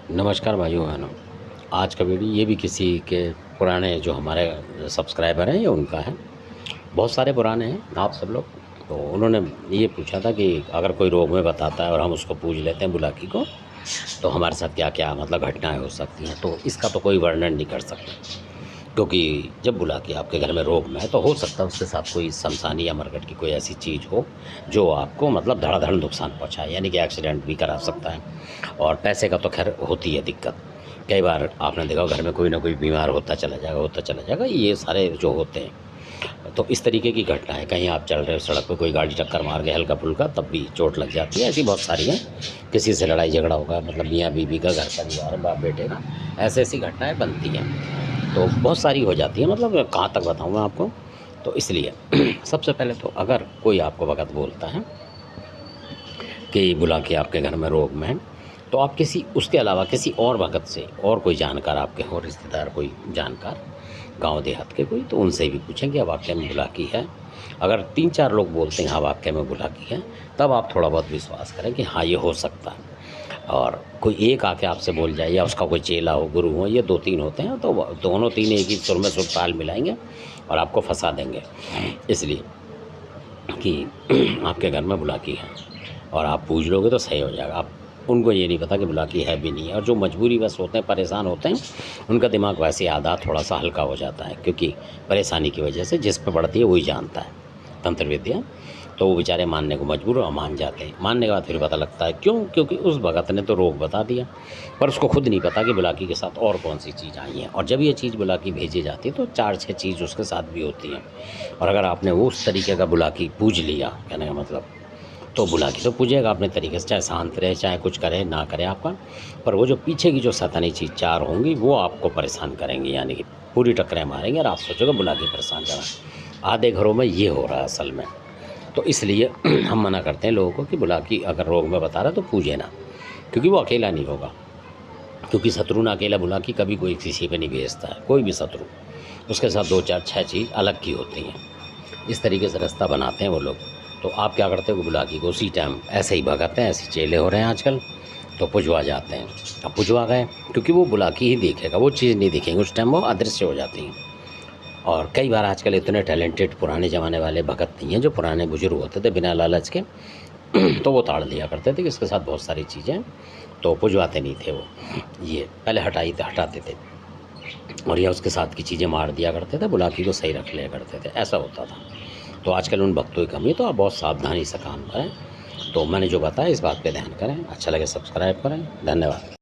नमस्कार भाइयों बहनों। आज का वीडियो ये भी किसी के पुराने जो हमारे सब्सक्राइबर हैं ये उनका है। बहुत सारे पुराने हैं आप सब लोग। तो उन्होंने ये पूछा था कि अगर कोई रोग में बताता है और हम उसको पूज लेते हैं बुलाकी को, तो हमारे साथ क्या क्या मतलब घटनाएं हो सकती हैं। तो इसका तो कोई वर्णन नहीं कर सकते, क्योंकि जब बुलाकी आपके घर में रोग में है तो हो सकता है उसके साथ कोई शमशानी या मरकट की कोई ऐसी चीज़ हो जो आपको मतलब धड़ाधड़ नुकसान पहुंचाए, यानी कि एक्सीडेंट भी करा सकता है। और पैसे का तो खैर होती है दिक्कत। कई बार आपने देखा घर में कोई ना कोई बीमार होता चला जाएगा, ये सारे जो होते हैं। तो इस तरीके की घटना है, कहीं आप चल रहे हो सड़क पे कोई गाड़ी टक्कर मार गया हल्का फुल्का तब भी चोट लग जाती है। ऐसी बहुत सारी हैं। किसी से लड़ाई झगड़ा होगा, मतलब मियाँ बीवी का, घर परिवार, बाप बेटे का, ऐसी ऐसी घटनाएं बनती हैं। तो बहुत सारी हो जाती है, मतलब कहाँ तक बताऊँ मैं आपको। तो इसलिए सबसे पहले तो अगर कोई आपको वक़्त बोलता है कि बुला के आपके घर में रोग में है, तो आप किसी उसके अलावा किसी और भगत से, और कोई जानकार आपके हो, रिश्तेदार कोई जानकार गांव देहात के कोई, तो उनसे भी पूछें कि वाक़ई में बुलाकी है। अगर 3-4 लोग बोलते हैं हाँ वाक़ई में बुलाकी है, तब आप थोड़ा बहुत विश्वास करें कि हाँ ये हो सकता है। और कोई एक आके आपसे बोल जाए या उसका कोई चेला हो, गुरु हो, ये 2-3 होते हैं, तो दोनों तीन एक ही सुर में सुर ताल मिलाएंगे और आपको फंसा देंगे। इसलिए कि आपके घर में बुलाकी है और आप पूछ लोगे तो सही हो जाएगा। आप उनको ये नहीं पता कि बुलाकी है भी नहीं है, और जो मजबूरी बस होते हैं, परेशान होते हैं, उनका दिमाग वैसे आधा थोड़ा सा हल्का हो जाता है, क्योंकि परेशानी की वजह से जिस पे पड़ती है वही जानता है तंत्र विद्या। तो वो बेचारे मानने को मजबूर और मान जाते हैं। मानने के बाद फिर पता लगता है क्यों, क्योंकि उस भगत ने तो रोग बता दिया, पर उसको खुद नहीं पता कि बुलाकी के साथ और कौन सी चीज़ आई है। और जब ये चीज़ बुलाकी भेजी जाती है तो 4-6 चीज़ उसके साथ भी होती हैं। और अगर आपने वो उस तरीके का बुलाकी पूज लिया, कहने का मतलब, तो बुलाकी तो पूजेगा अपने तरीके से, चाहे शांत रहे, चाहे कुछ करे ना करे आपका, पर वो जो पीछे की जो शैतानी चीज़ 4 होंगी वो आपको परेशान करेंगी, यानी कि पूरी टक्करें मारेंगे और आप सोचोगे बुलाकी परेशान कर रहा है। आधे घरों में ये हो रहा है असल में। तो इसलिए हम मना करते हैं लोगों को कि बुलाकी अगर रोग में बता रहा है तो पूजे ना, क्योंकि वो अकेला नहीं होगा। क्योंकि शत्रु ना अकेला बुलाकी कभी कोई किसी पे नहीं भेजता है, कोई भी शत्रु, उसके साथ 2-4-6 चीज़ अलग की होती हैं। इस तरीके से रास्ता बनाते हैं वो लोग। तो आप क्या करते हो, बुलाकी को उसी टाइम ऐसे ही भगाते हैं। ऐसे चेले हो रहे हैं आजकल, तो पुजवा जाते हैं। अब पुजवा गए, क्योंकि वो बुलाकी ही देखेगा, वो चीज़ नहीं दिखेंगे उस टाइम, वो अदृश्य हो जाती हैं। और कई बार आजकल इतने टैलेंटेड पुराने ज़माने वाले भगत नहीं हैं, जो पुराने बुजुर्ग होते थे बिना लालच के तो वो ताड़ दिया करते थे कि इसके साथ बहुत सारी चीज़ें, तो पुजवाते नहीं थे वो, ये पहले हटाते थे। और या उसके साथ की चीज़ें मार दिया करते थे, बुलाकी को सही रख लिया करते थे, ऐसा होता था। तो आजकल उन भक्तों की कमी है, तो आप बहुत सावधानी से काम करें। तो मैंने जो बताया इस बात पे ध्यान करें। अच्छा लगे सब्सक्राइब करें। धन्यवाद।